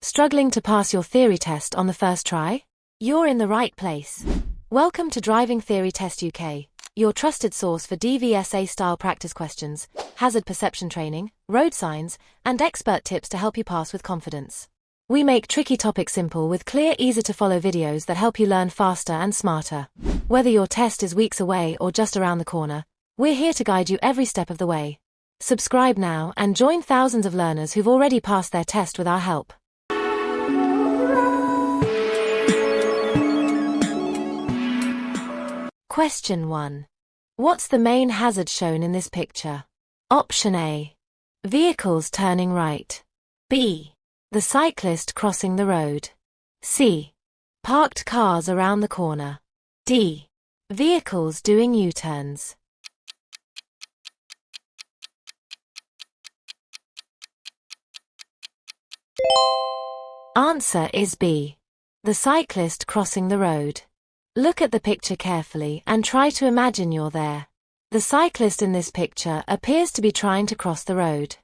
Struggling to pass your theory test on the first try? You're in the right place. Welcome to Driving Theory Test UK, your trusted source for DVSA-style practice questions, hazard perception training, road signs, and expert tips to help you pass with confidence. We make tricky topics simple with clear, easy-to-follow videos that help you learn faster and smarter. Whether your test is weeks away or just around the corner, we're here to guide you every step of the way. Subscribe now and join thousands of learners who've already passed their test with our help. Question 1. What's the main hazard shown in this picture? Option A. Vehicles turning right. B. The cyclist crossing the road. C. Parked cars around the corner. D. Vehicles doing U-turns. Answer is B. The cyclist crossing the road. Look at the picture carefully and try to imagine you're there. The cyclist in this picture appears to be trying to cross the road.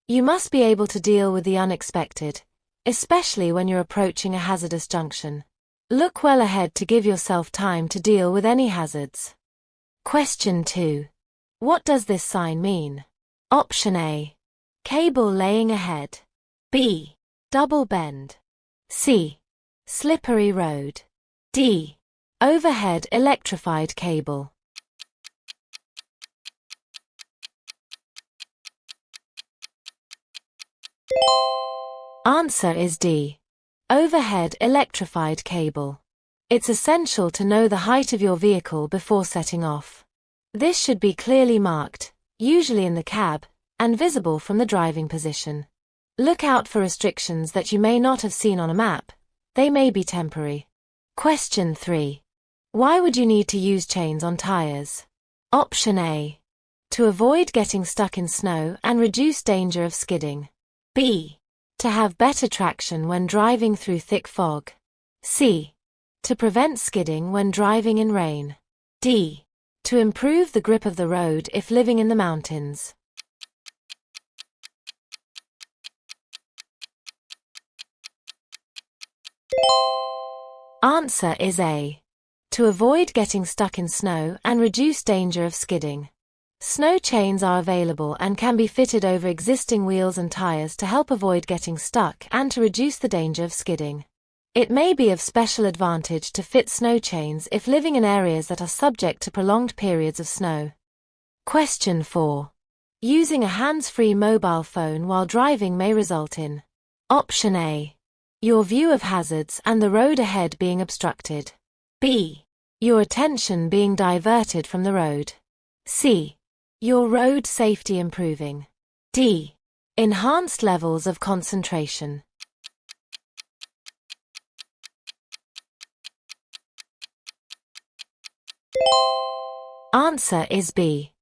You must be able to deal with the unexpected, especially when you're approaching a hazardous junction. Look well ahead to give yourself time to deal with any hazards. Question 2. What does this sign mean? Option A. Cable laying ahead. B. Double bend. C. Slippery road. D. Overhead electrified cable. Answer is D. Overhead electrified cable. It's essential to know the height of your vehicle before setting off. This should be clearly marked, usually in the cab, and visible from the driving position. Look out for restrictions that you may not have seen on a map. They may be temporary. Question 3. Why would you need to use chains on tires? Option A. To avoid getting stuck in snow and reduce danger of skidding. B. To have better traction when driving through thick fog. C. To prevent skidding when driving in rain. D. To improve the grip of the road if living in the mountains. Answer is A. To avoid getting stuck in snow and reduce danger of skidding. Snow chains are available and can be fitted over existing wheels and tires to help avoid getting stuck and to reduce the danger of skidding. It may be of special advantage to fit snow chains if living in areas that are subject to prolonged periods of snow. Question 4. Using a hands-free mobile phone while driving may result in. Option A. Your view of hazards and the road ahead being obstructed. B. Your attention being diverted from the road. C. Your road safety improving. D. Enhanced levels of concentration. Answer is B.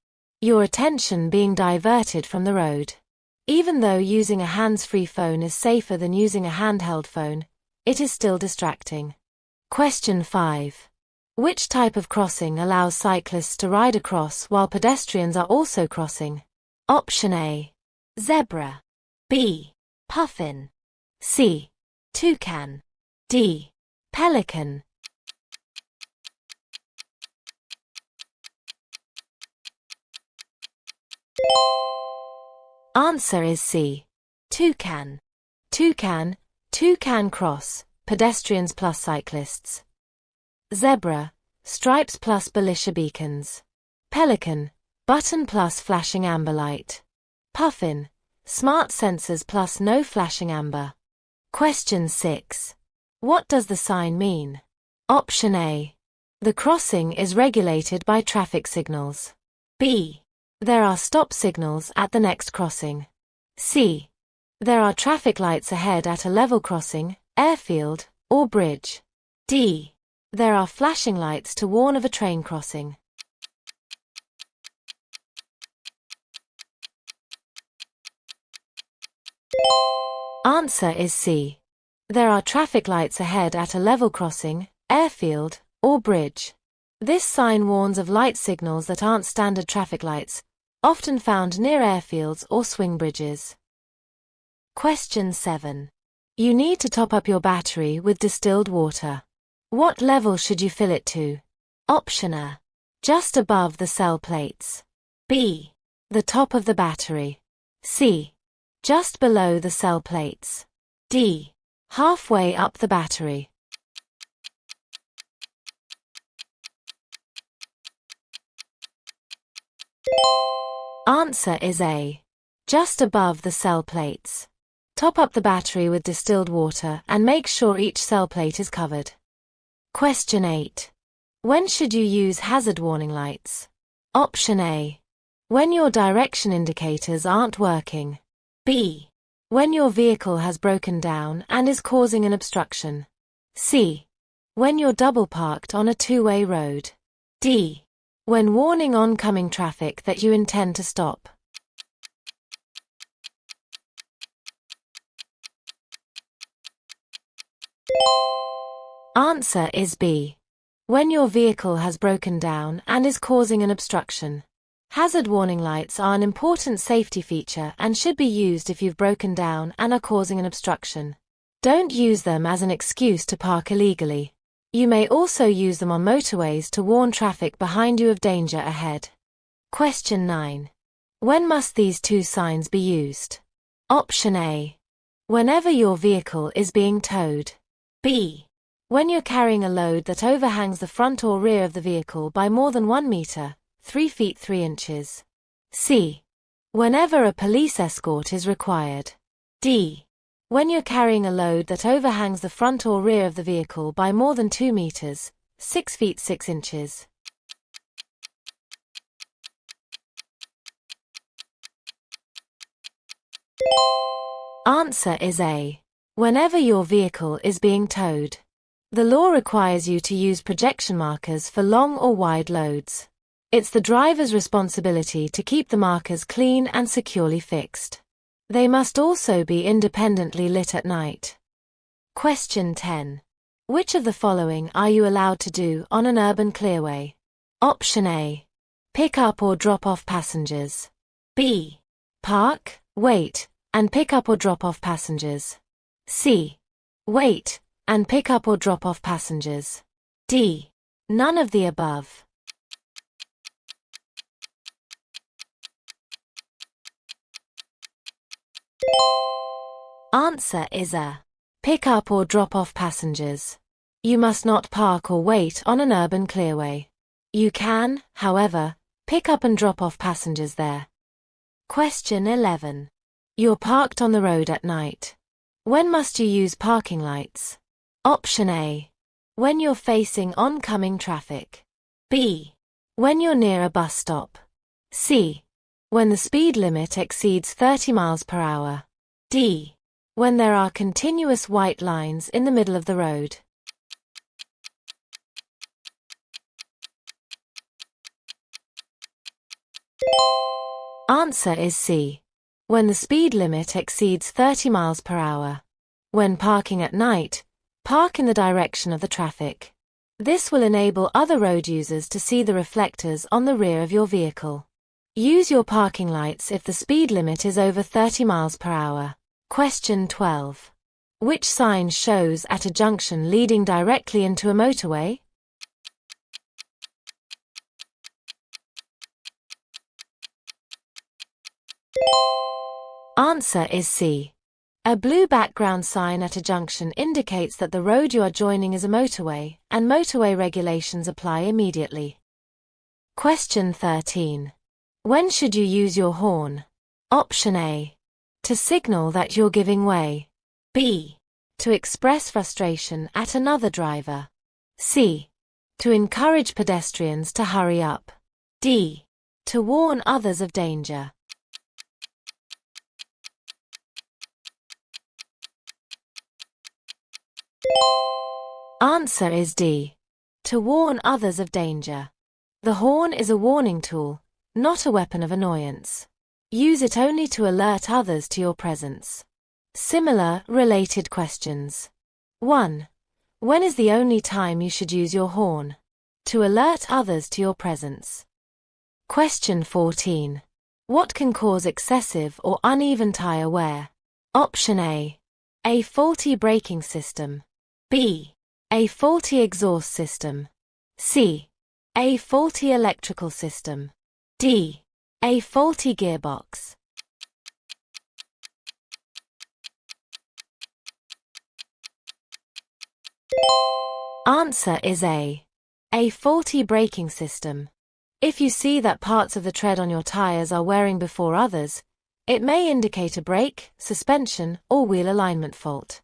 Your attention being diverted from the road. Even though using a hands-free phone is safer than using a handheld phone, it is still distracting. Question 5. Which type of crossing allows cyclists to ride across while pedestrians are also crossing? Option A. Zebra. B. Puffin. C. Toucan. D. Pelican. Answer is C. Toucan. Toucan cross, pedestrians plus cyclists. Zebra, stripes plus Belisha beacons. Pelican, button plus flashing amber light. Puffin, smart sensors plus no flashing amber. Question 6. What does the sign mean? Option A. The crossing is regulated by traffic signals. B. There are stop signals at the next crossing. C. There are traffic lights ahead at a level crossing, airfield, or bridge. D. There are flashing lights to warn of a train crossing. Answer is C. There are traffic lights ahead at a level crossing, airfield, or bridge. This sign warns of light signals that aren't standard traffic lights, often found near airfields or swing bridges. Question 7. You need to top up your battery with distilled water. What level should you fill it to? Option A. Just above the cell plates. B. The top of the battery. C. Just below the cell plates. D. Halfway up the battery. Answer is A. Just above the cell plates. Top up the battery with distilled water and make sure each cell plate is covered. Question 8. When should you use hazard warning lights? Option A. When your direction indicators aren't working. B. When your vehicle has broken down and is causing an obstruction. C. When you're double parked on a two-way road. D. When warning oncoming traffic that you intend to stop. Answer is B. When your vehicle has broken down and is causing an obstruction. Hazard warning lights are an important safety feature and should be used if you've broken down and are causing an obstruction. Don't use them as an excuse to park illegally. You may also use them on motorways to warn traffic behind you of danger ahead. Question 9. When must these two signs be used? Option A. Whenever your vehicle is being towed. B. When you're carrying a load that overhangs the front or rear of the vehicle by more than 1 meter, 3 feet 3 inches. C. Whenever a police escort is required. D. When you're carrying a load that overhangs the front or rear of the vehicle by more than 2 meters, 6 feet 6 inches. Answer is A. Whenever your vehicle is being towed. The law requires you to use projection markers for long or wide loads. It's the driver's responsibility to keep the markers clean and securely fixed. They must also be independently lit at night. Question 10. Which of the following are you allowed to do on an urban clearway? Option A. Pick up or drop off passengers. B. Park, wait, and pick up or drop off passengers. C. Wait, and pick up or drop off passengers. D. None of the above. Answer is A. Pick up or drop off passengers. You must not park or wait on an urban clearway. You can, however, pick up and drop off passengers there. Question 11. You're parked on the road at night. When must you use parking lights? Option A. When you're facing oncoming traffic. B. When you're near a bus stop. C. When the speed limit exceeds 30 miles per hour. D. When there are continuous white lines in the middle of the road. Answer is C. When the speed limit exceeds 30 miles per hour. When parking at night, park in the direction of the traffic. This will enable other road users to see the reflectors on the rear of your vehicle. Use your parking lights if the speed limit is over 30 miles per hour. Question 12. Which sign shows at a junction leading directly into a motorway? Answer is C. A blue background sign at a junction indicates that the road you are joining is a motorway, and motorway regulations apply immediately. Question 13. When should you use your horn? Option A. To signal that you're giving way. B. To express frustration at another driver. C. To encourage pedestrians to hurry up. D. To warn others of danger. Answer is D. To warn others of danger. The horn is a warning tool, not a weapon of annoyance. Use it only to alert others to your presence. Similar, related questions. 1. When is the only time you should use your horn? To alert others to your presence. Question 14. What can cause excessive or uneven tire wear? Option A. A faulty braking system. B. A faulty exhaust system. C. A faulty electrical system. D. A faulty gearbox. Answer is A. A faulty braking system. If you see that parts of the tread on your tires are wearing before others, it may indicate a brake, suspension, or wheel alignment fault.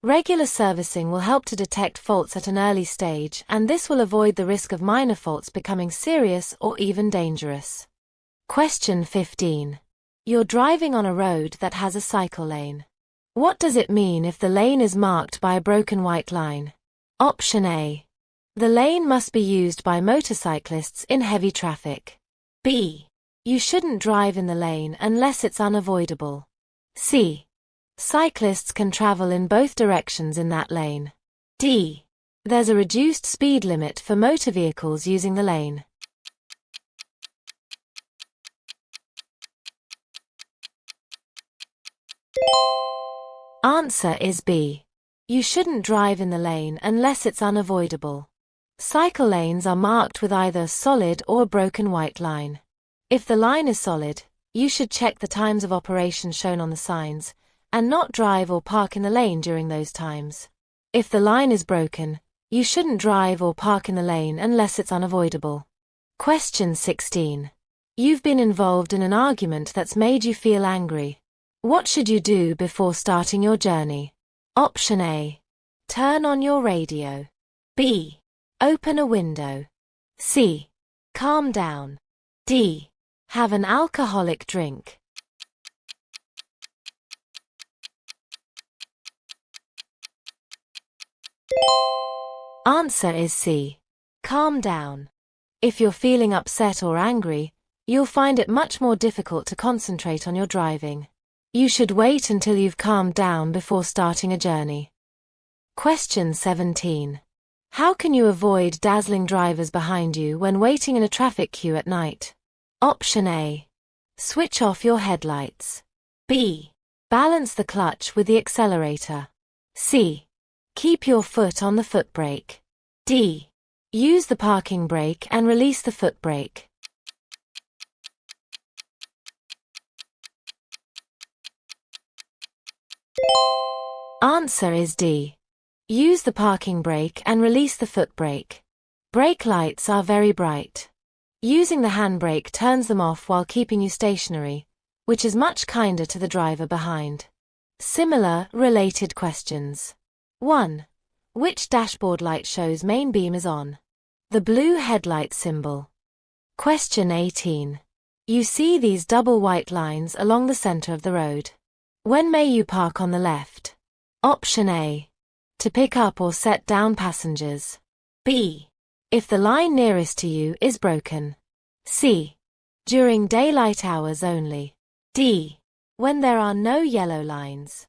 Regular servicing will help to detect faults at an early stage, and this will avoid the risk of minor faults becoming serious or even dangerous. Question 15. You're driving on a road that has a cycle lane. What does it mean if the lane is marked by a broken white line? Option A. The lane must be used by motorcyclists in heavy traffic. B. You shouldn't drive in the lane unless it's unavoidable. C. Cyclists can travel in both directions in that lane. D. There's a reduced speed limit for motor vehicles using the lane. Answer is B. You shouldn't drive in the lane unless it's unavoidable. Cycle lanes are marked with either a solid or a broken white line. If the line is solid, you should check the times of operation shown on the signs, and not drive or park in the lane during those times. If the line is broken, you shouldn't drive or park in the lane unless it's unavoidable. Question 16. You've been involved in an argument that's made you feel angry. What should you do before starting your journey? Option A. Turn on your radio. B. Open a window. C. Calm down. D. Have an alcoholic drink. Answer is C. Calm down. If you're feeling upset or angry, you'll find it much more difficult to concentrate on your driving. You should wait until you've calmed down before starting a journey. Question 17. How can you avoid dazzling drivers behind you when waiting in a traffic queue at night? Option A. Switch off your headlights. B. Balance the clutch with the accelerator. C. Keep your foot on the foot brake. D. Use the parking brake and release the foot brake. Answer is D. Use the parking brake and release the foot brake. Brake lights are very bright. Using the handbrake turns them off while keeping you stationary, which is much kinder to the driver behind. Similar, related questions. 1. Which dashboard light shows main beam is on? The blue headlight symbol. Question 18. You see these double white lines along the center of the road. When may you park on the left? Option A. To pick up or set down passengers. B. If the line nearest to you is broken. C. During daylight hours only. D. When there are no yellow lines.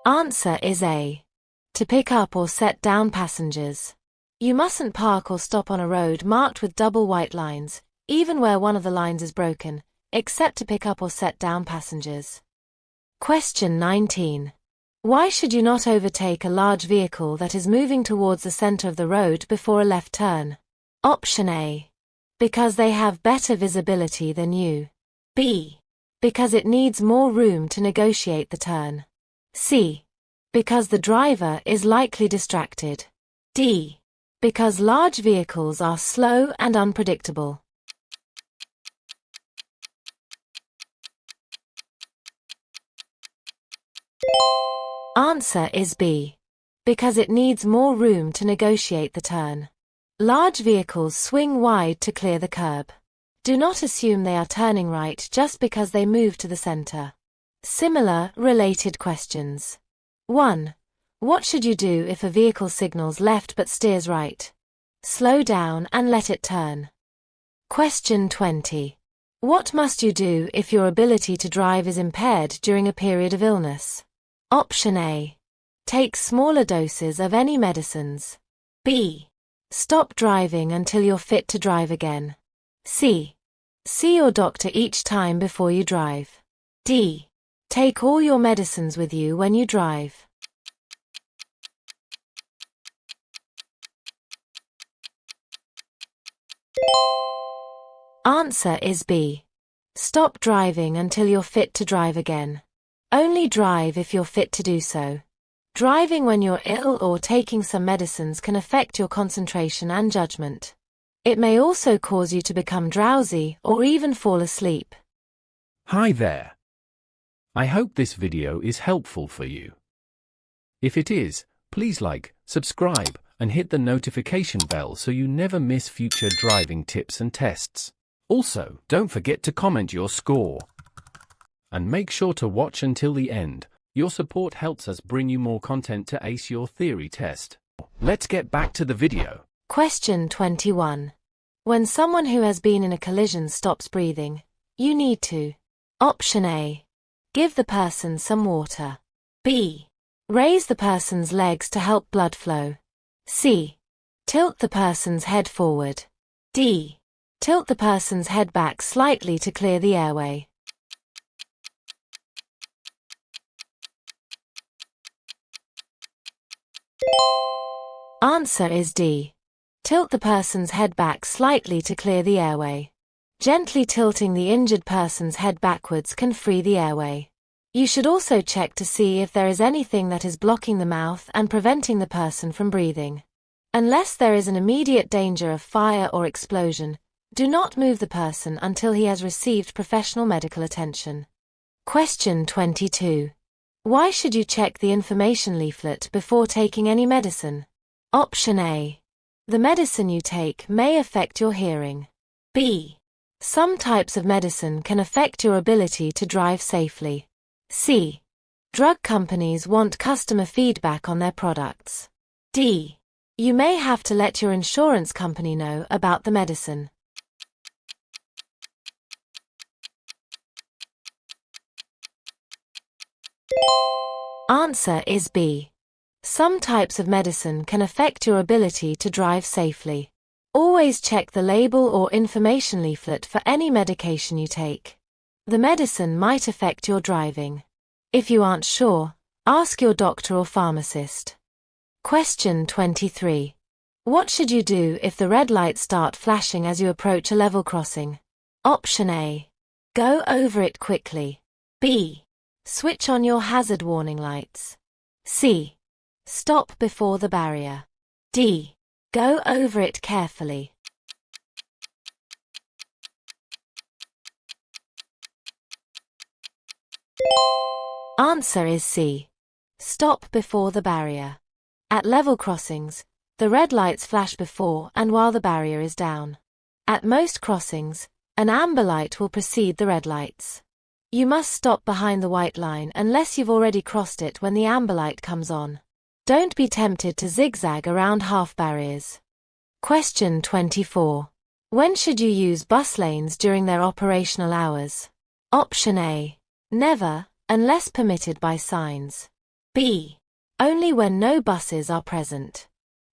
Answer is A. To pick up or set down passengers. You mustn't park or stop on a road marked with double white lines, even where one of the lines is broken, except to pick up or set down passengers. Question 19. Why should you not overtake a large vehicle that is moving towards the center of the road before a left turn? Option A. Because they have better visibility than you. B. Because it needs more room to negotiate the turn. C. Because the driver is likely distracted. D. Because large vehicles are slow and unpredictable. Answer is B. Because it needs more room to negotiate the turn. Large vehicles swing wide to clear the curb. Do not assume they are turning right just because they move to the center. Similar, related questions. 1. What should you do if a vehicle signals left but steers right? Slow down and let it turn. Question 20. What must you do if your ability to drive is impaired during a period of illness? Option A. Take smaller doses of any medicines. B. Stop driving until you're fit to drive again. C. See your doctor each time before you drive. D. Take all your medicines with you when you drive. Answer is B. Stop driving until you're fit to drive again. Only drive if you're fit to do so. Driving when you're ill or taking some medicines can affect your concentration and judgment. It may also cause you to become drowsy or even fall asleep. Hi there. I hope this video is helpful for you. If it is, please like, subscribe, and hit the notification bell so you never miss future driving tips and tests. Also, don't forget to comment your score. And make sure to watch until the end. Your support helps us bring you more content to ace your theory test. Let's get back to the video. Question 21. When someone who has been in a collision stops breathing, you need to: Option A. Give the person some water. B. Raise the person's legs to help blood flow. C. Tilt the person's head forward. D. Tilt the person's head back slightly to clear the airway. Answer is D. Tilt the person's head back slightly to clear the airway. Gently tilting the injured person's head backwards can free the airway. You should also check to see if there is anything that is blocking the mouth and preventing the person from breathing. Unless there is an immediate danger of fire or explosion, do not move the person until he has received professional medical attention. Question 22. Why should you check the information leaflet before taking any medicine? Option A. The medicine you take may affect your hearing. B. Some types of medicine can affect your ability to drive safely. C. Drug companies want customer feedback on their products. D. You may have to let your insurance company know about the medicine. Answer is B. Some types of medicine can affect your ability to drive safely. Always check the label or information leaflet for any medication you take. The medicine might affect your driving. If you aren't sure, ask your doctor or pharmacist. Question 23. What should you do if the red lights start flashing as you approach a level crossing? Option A. Go over it quickly. B. Switch on your hazard warning lights. C. Stop before the barrier. D. Go over it carefully. Answer is C. Stop before the barrier. At level crossings, the red lights flash before and while the barrier is down. At most crossings, an amber light will precede the red lights. You must stop behind the white line unless you've already crossed it when the amber light comes on. Don't be tempted to zigzag around half barriers. Question 24. When should you use bus lanes during their operational hours? Option A. Never, unless permitted by signs. B. Only when no buses are present.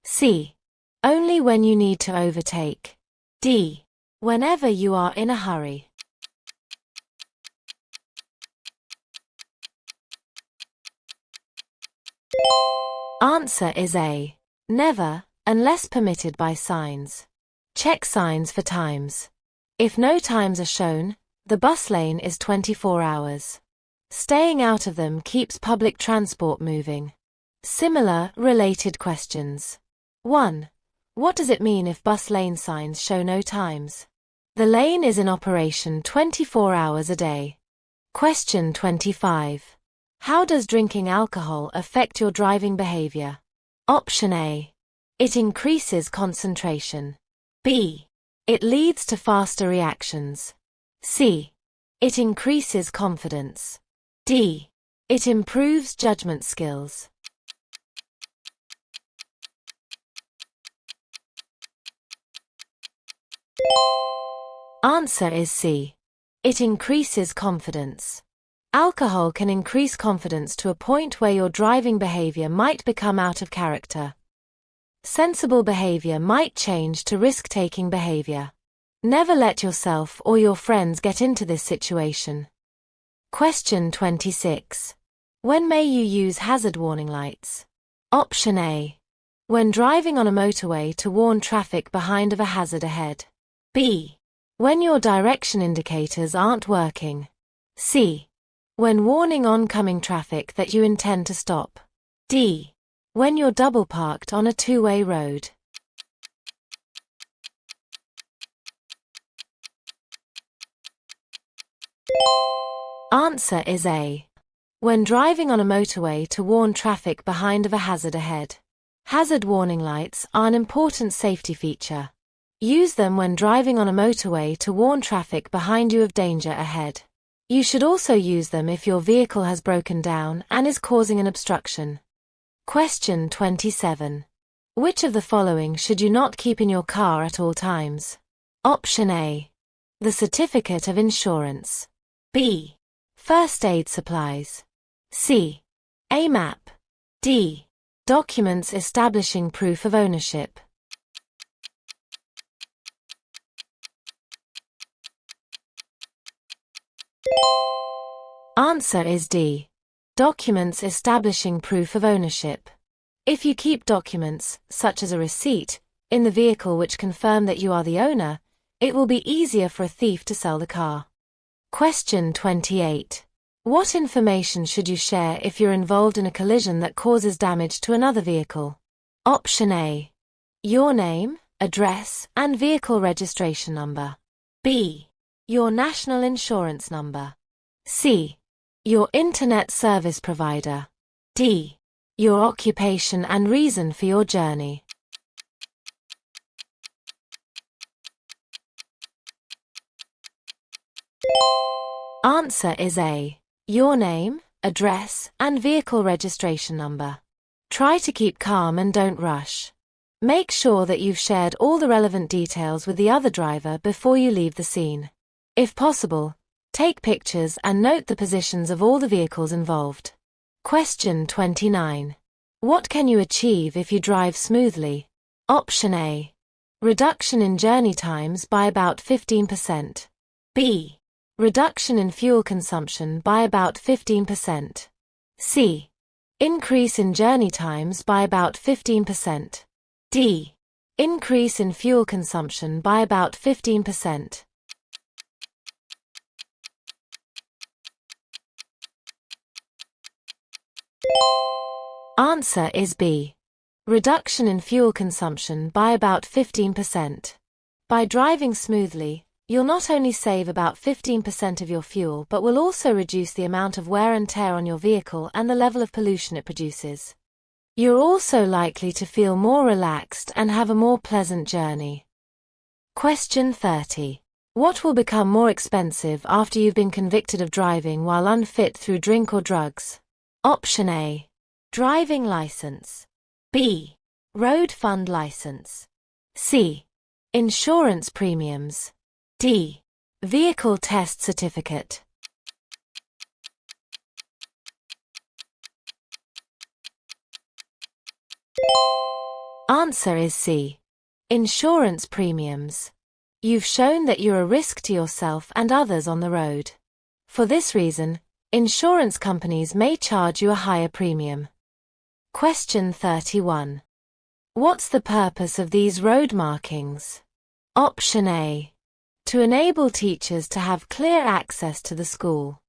C. Only when you need to overtake. D. Whenever you are in a hurry. Answer is A. Never, unless permitted by signs. Check signs for times. If no times are shown, the bus lane is 24 hours. Staying out of them keeps public transport moving. Similar, related questions. 1. What does it mean if bus lane signs show no times? The lane is in operation 24 hours a day. Question 25. How does drinking alcohol affect your driving behavior? Option A. It increases concentration. B. It leads to faster reactions. C. It increases confidence. D. It improves judgment skills. Answer is C. It increases confidence. Alcohol can increase confidence to a point where your driving behavior might become out of character. Sensible behavior might change to risk-taking behavior. Never let yourself or your friends get into this situation. Question 26. When may you use hazard warning lights? Option A. When driving on a motorway to warn traffic behind of a hazard ahead. B. When your direction indicators aren't working. C. When warning oncoming traffic that you intend to stop. D. When you're double parked on a two-way road. Answer is A. When driving on a motorway to warn traffic behind of a hazard ahead. Hazard warning lights are an important safety feature. Use them when driving on a motorway to warn traffic behind you of danger ahead. You should also use them if your vehicle has broken down and is causing an obstruction. Question 27. Which of the following should you not keep in your car at all times? Option A. The certificate of insurance. B. First aid supplies. C. A map. D. Documents establishing proof of ownership. Answer is D. Documents establishing proof of ownership. If you keep documents, such as a receipt, in the vehicle which confirm that you are the owner, it will be easier for a thief to sell the car. Question 28. What information should you share if you're involved in a collision that causes damage to another vehicle? Option A. Your name, address, and vehicle registration number. B. Your national insurance number. C. Your internet service provider. D. Your occupation and reason for your journey. Answer is A. Your name, address, and vehicle registration number. Try to keep calm and don't rush. Make sure that you've shared all the relevant details with the other driver before you leave the scene. If possible, take pictures and note the positions of all the vehicles involved. Question 29. What can you achieve if you drive smoothly? Option A. Reduction in journey times by about 15%. B. Reduction in fuel consumption by about 15%. C. Increase in journey times by about 15%. D. Increase in fuel consumption by about 15%. Answer is B. Reduction in fuel consumption by about 15%. By driving smoothly, you'll not only save about 15% of your fuel but will also reduce the amount of wear and tear on your vehicle and the level of pollution it produces. You're also likely to feel more relaxed and have a more pleasant journey. Question 30. What will become more expensive after you've been convicted of driving while unfit through drink or drugs? Option A. Driving license. B. Road fund license. C. Insurance premiums. D. Vehicle test certificate. Answer is C. Insurance premiums. You've shown that you're a risk to yourself and others on the road. For this reason, insurance companies may charge you a higher premium. Question 31. What's the purpose of these road markings? Option A. To enable teachers to have clear access to the school.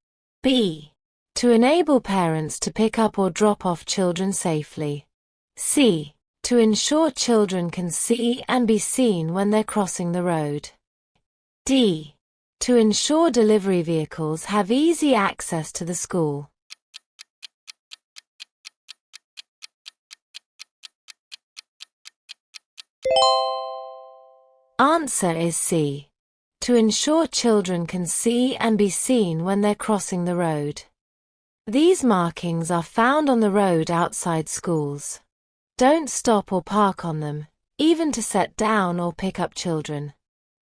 B. To enable parents to pick up or drop off children safely. C. To ensure children can see and be seen when they're crossing the road. D. To ensure delivery vehicles have easy access to the school. Answer is C. To ensure children can see and be seen when they're crossing the road. These markings are found on the road outside schools. Don't stop or park on them, even to set down or pick up children.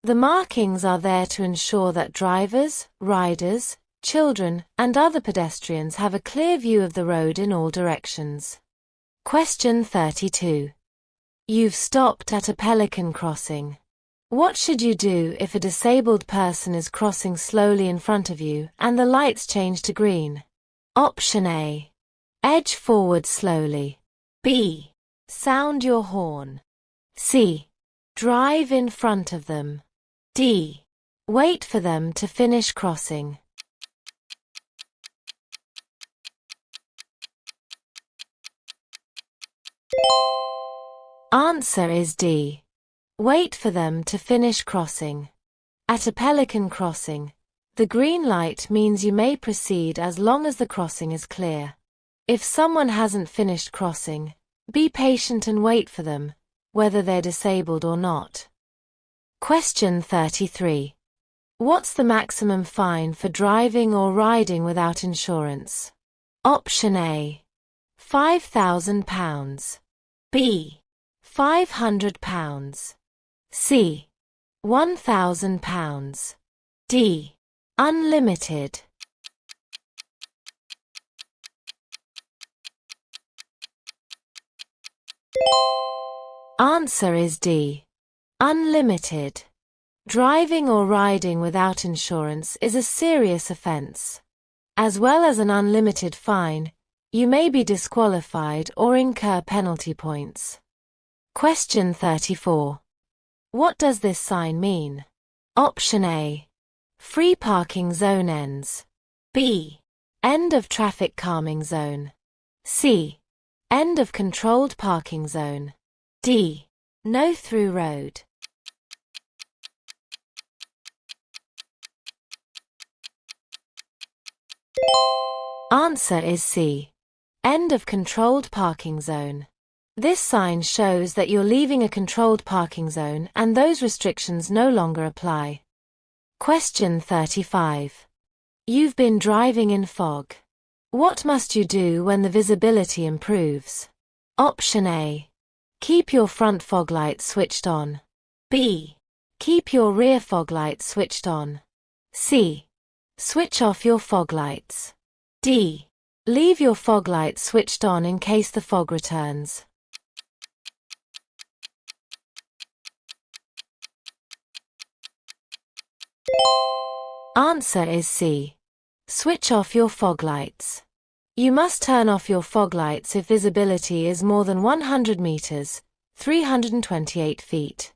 The markings are there to ensure that drivers, riders, children, and other pedestrians have a clear view of the road in all directions. Question 32. You've stopped at a pelican crossing. What should you do if a disabled person is crossing slowly in front of you and the lights change to green? Option A. Edge forward slowly. B. Sound your horn. C. Drive in front of them. D. Wait for them to finish crossing. Answer is D. Wait for them to finish crossing. At a pelican crossing, the green light means you may proceed as long as the crossing is clear. If someone hasn't finished crossing, be patient and wait for them, whether they're disabled or not. Question 33. What's the maximum fine for driving or riding without insurance? Option A. £5,000. B. £500. C. £1,000. D. Unlimited. Answer is D. Unlimited. Driving or riding without insurance is a serious offence. As well as an unlimited fine, you may be disqualified or incur penalty points. Question 34. What does this sign mean? Option A. Free parking zone ends. B. End of traffic calming zone. C. End of controlled parking zone. D. No through road. Answer is C. End of controlled parking zone. This sign shows that you're leaving a controlled parking zone and those restrictions no longer apply. Question 35. You've been driving in fog. What must you do when the visibility improves? Option A. Keep your front fog lights switched on. B. Keep your rear fog lights switched on. C. Switch off your fog lights. D. Leave your fog lights switched on in case the fog returns. Answer is C. Switch off your fog lights. You must turn off your fog lights if visibility is more than 100 meters, 328 feet.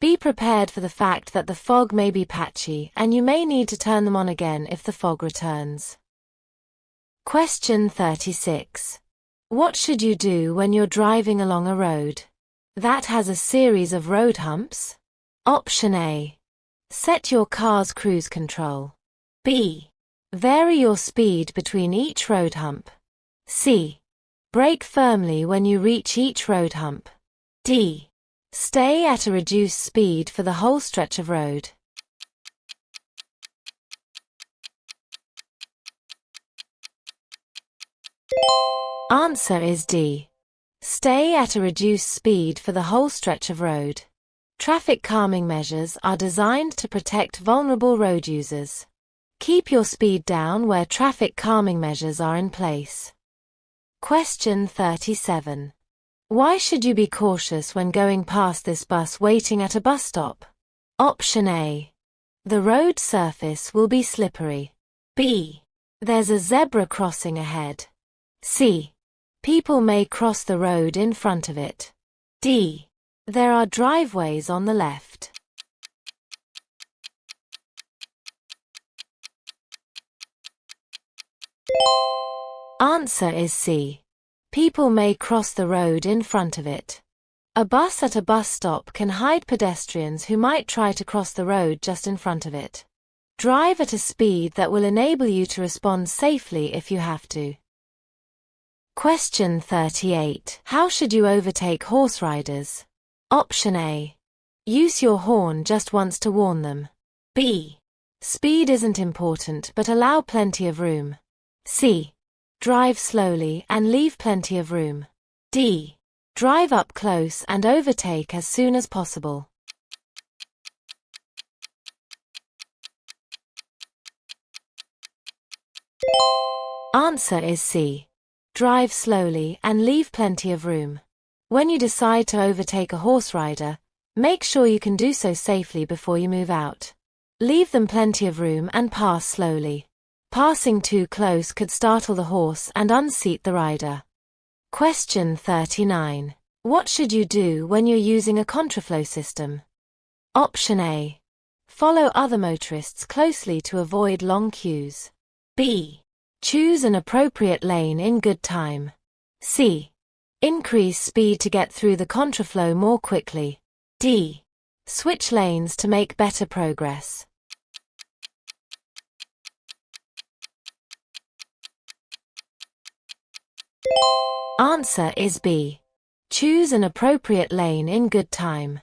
Be prepared for the fact that the fog may be patchy and you may need to turn them on again if the fog returns. Question 36. What should you do when you're driving along a road that has a series of road humps? Option A. Set your car's cruise control. B. Vary your speed between each road hump. C. Brake firmly when you reach each road hump. D. Stay at a reduced speed for the whole stretch of road. Answer is D. Stay at a reduced speed for the whole stretch of road. Traffic calming measures are designed to protect vulnerable road users. Keep your speed down where traffic calming measures are in place. Question 37. Why should you be cautious when going past this bus waiting at a bus stop? Option A. The road surface will be slippery. B. There's a zebra crossing ahead. C. People may cross the road in front of it. D. There are driveways on the left. Answer is C. People may cross the road in front of it. A bus at a bus stop can hide pedestrians who might try to cross the road just in front of it. Drive at a speed that will enable you to respond safely if you have to. Question 38. How should you overtake horse riders? Option A. Use your horn just once to warn them. B. Speed isn't important but allow plenty of room. C. Drive slowly and leave plenty of room. D. Drive up close and overtake as soon as possible. Answer is C. Drive slowly and leave plenty of room. When you decide to overtake a horse rider, Make sure you can do so safely before you move out. Leave them plenty of room and pass slowly. Passing too close could startle the horse and unseat the rider. Question 39. What should you do when you're using a contraflow system? Option A. Follow other motorists closely to avoid long queues. B. Choose an appropriate lane in good time. C. Increase speed to get through the contraflow more quickly. D. Switch lanes to make better progress. Answer is B. Choose an appropriate lane in good time.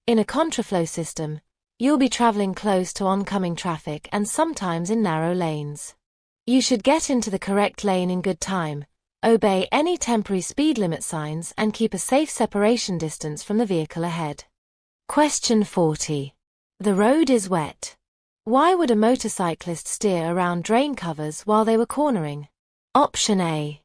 In a contraflow system, you'll be traveling close to oncoming traffic and sometimes in narrow lanes. You should get into the correct lane in good time, obey any temporary speed limit signs and keep a safe separation distance from the vehicle ahead. Question 40. The road is wet. Why would a motorcyclist steer around drain covers while they were cornering? Option A.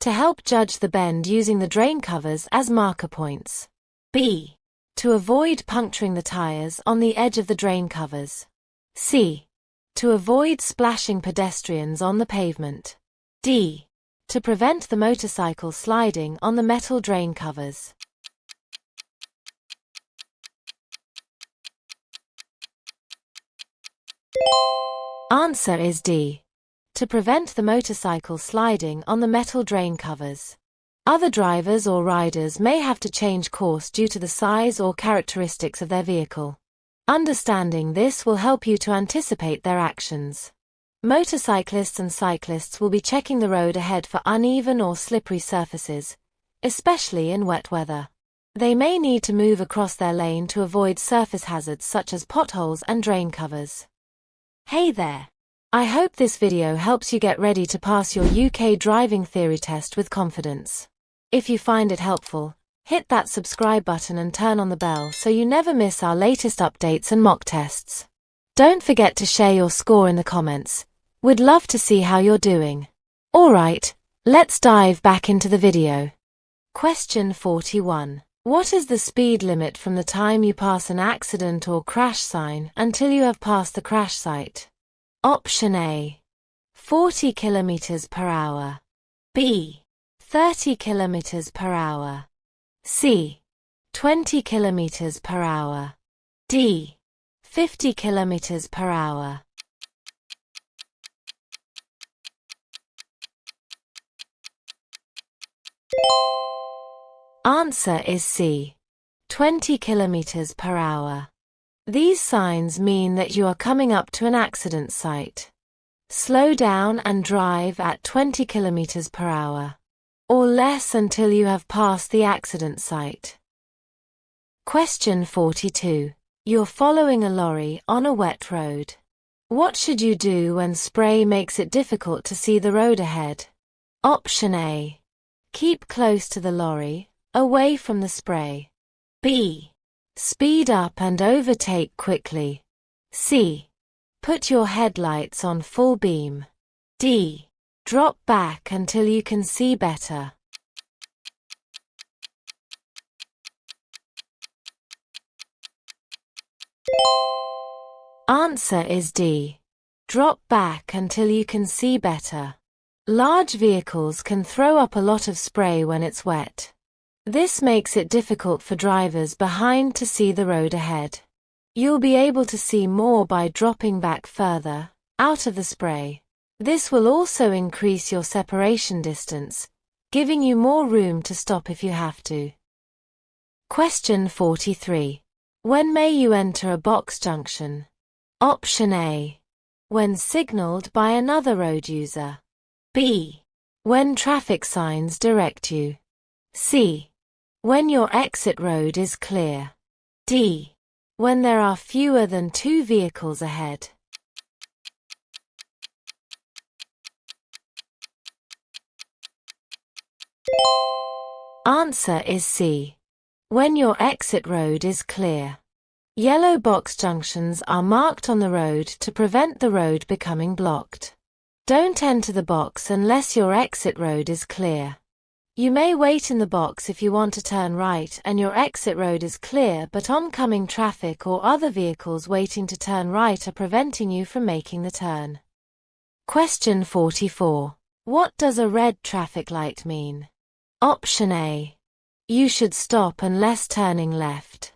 To help judge the bend using the drain covers as marker points. B. To avoid puncturing the tires on the edge of the drain covers. C. To avoid splashing pedestrians on the pavement. D. To prevent the motorcycle sliding on the metal drain covers. Answer is D. To prevent the motorcycle sliding on the metal drain covers. Other drivers or riders may have to change course due to the size or characteristics of their vehicle. Understanding this will help you to anticipate their actions. Motorcyclists and cyclists will be checking the road ahead for uneven or slippery surfaces, especially in wet weather. They may need to move across their lane to avoid surface hazards such as potholes and drain covers. Hey there! I hope this video helps you get ready to pass your UK driving theory test with confidence. If you find it helpful, hit that subscribe button and turn on the bell so you never miss our latest updates and mock tests. Don't forget to share your score in the comments. We'd love to see how you're doing. Alright, let's dive back into the video. Question 41. What is the speed limit from the time you pass an accident or crash sign until you have passed the crash site? Option A. 40 km per hour. B. 30 km per hour. C. 20 km per hour. D. 50 km per hour. Answer is C. 20 km per hour. These signs mean that you are coming up to an accident site. Slow down and drive at 20 km per hour, or less until you have passed the accident site. Question 42. You're following a lorry on a wet road. What should you do when spray makes it difficult to see the road ahead? Option A. Keep close to the lorry, away from the spray. B. Speed up and overtake quickly. C. Put your headlights on full beam. D. Drop back until you can see better. Answer is D. Drop back until you can see better. Large vehicles can throw up a lot of spray when it's wet. This makes it difficult for drivers behind to see the road ahead. You'll be able to see more by dropping back further, out of the spray. This will also increase your separation distance, giving you more room to stop if you have to. Question 43. When may you enter a box junction? Option A. When signaled by another road user. B. When traffic signs direct you. C. When your exit road is clear. D. When there are fewer than 2 vehicles ahead. Answer is C. When your exit road is clear. Yellow box junctions are marked on the road to prevent the road becoming blocked. Don't enter the box unless your exit road is clear. You may wait in the box if you want to turn right and your exit road is clear, but oncoming traffic or other vehicles waiting to turn right are preventing you from making the turn. Question 44. What does a red traffic light mean? Option A. You should stop unless turning left.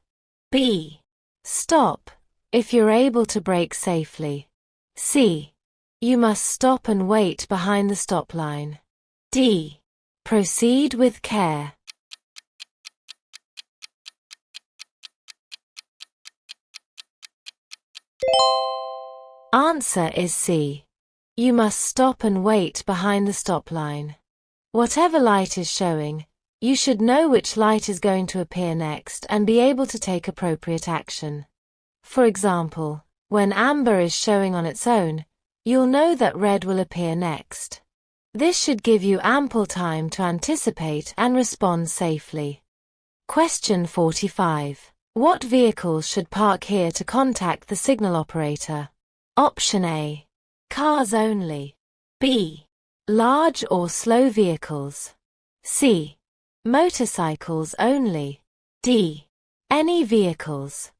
B. Stop if you're able to brake safely. C. You must stop and wait behind the stop line. D. Proceed with care. Answer is C. You must stop and wait behind the stop line. Whatever light is showing, you should know which light is going to appear next and be able to take appropriate action. For example, when amber is showing on its own, you'll know that red will appear next. This should give you ample time to anticipate and respond safely. Question 45. What vehicles should park here to contact the signal operator? Option A. Cars only. B. Large or slow vehicles. C. Motorcycles only. D. Any vehicles.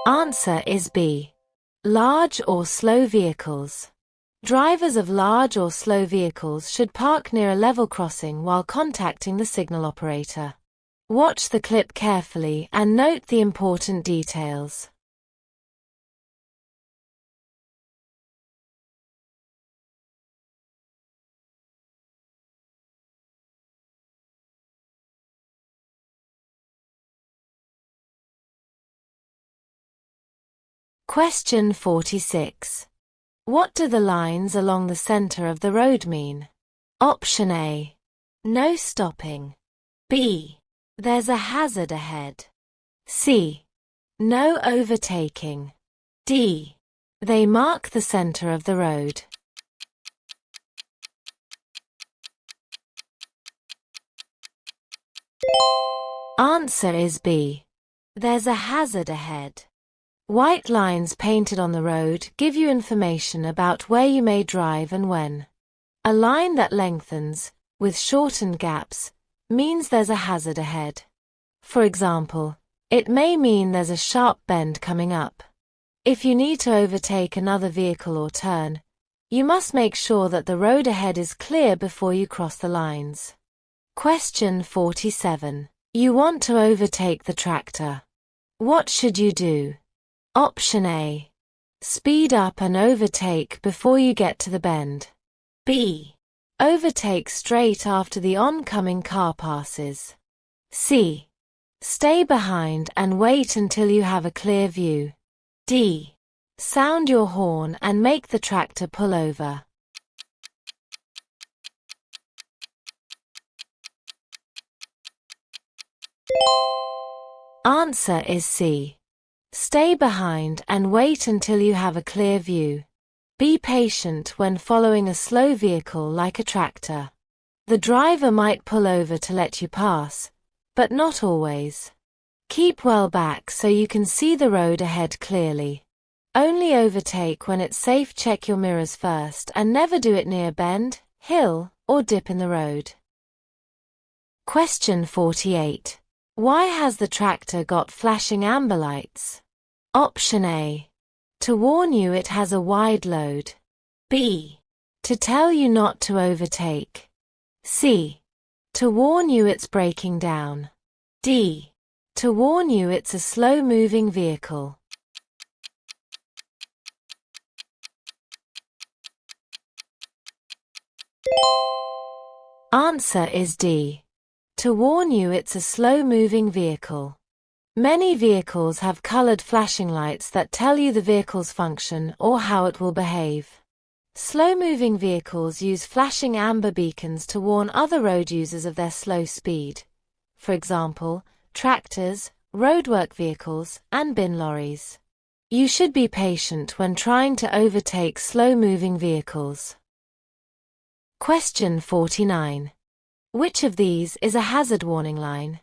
Answer is B. Large or slow vehicles. Drivers of large or slow vehicles should park near a level crossing while contacting the signal operator. Watch the clip carefully and note the important details. Question 46. What do the lines along the center of the road mean? Option A. No stopping. B. There's a hazard ahead. C. No overtaking. D. They mark the center of the road. Answer is B. There's a hazard ahead. White lines painted on the road give you information about where you may drive and when. A line that lengthens, with shortened gaps, means there's a hazard ahead. For example, it may mean there's a sharp bend coming up. If you need to overtake another vehicle or turn, you must make sure that the road ahead is clear before you cross the lines. Question 47. You want to overtake the tractor. What should you do? Option A. Speed up and overtake before you get to the bend. B. Overtake straight after the oncoming car passes. C. Stay behind and wait until you have a clear view. D. Sound your horn and make the tractor pull over. Answer is C. Stay behind and wait until you have a clear view. Be patient when following a slow vehicle like a tractor. The driver might pull over to let you pass, but not always. Keep well back so you can see the road ahead clearly. Only overtake when it's safe. Check your mirrors first and never do it near a bend, hill, or dip in the road. Question 48. Why has the tractor got flashing amber lights? Option A. To warn you it has a wide load. B. To tell you not to overtake. C. To warn you it's breaking down. D. To warn you it's a slow-moving vehicle. Answer is D. To warn you it's a slow-moving vehicle. Many vehicles have colored flashing lights that tell you the vehicle's function or how it will behave. Slow-moving vehicles use flashing amber beacons to warn other road users of their slow speed. For example, tractors, roadwork vehicles, and bin lorries. You should be patient when trying to overtake slow-moving vehicles. Question 49. Which of these is a hazard warning line?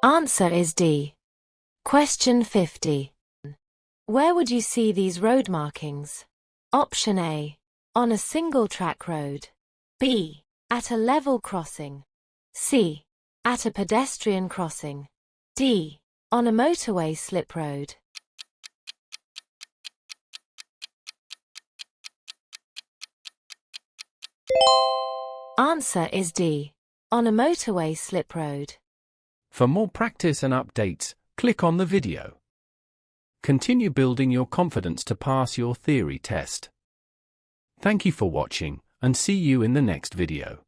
Answer is D. Question 50. Where would you see these road markings? Option A. On a single-track road. B. At a level crossing. C. At a pedestrian crossing. D. On a motorway slip road. Answer is D. On a motorway slip road. For more practice and updates, click on the video. Continue building your confidence to pass your theory test. Thank you for watching, and see you in the next video.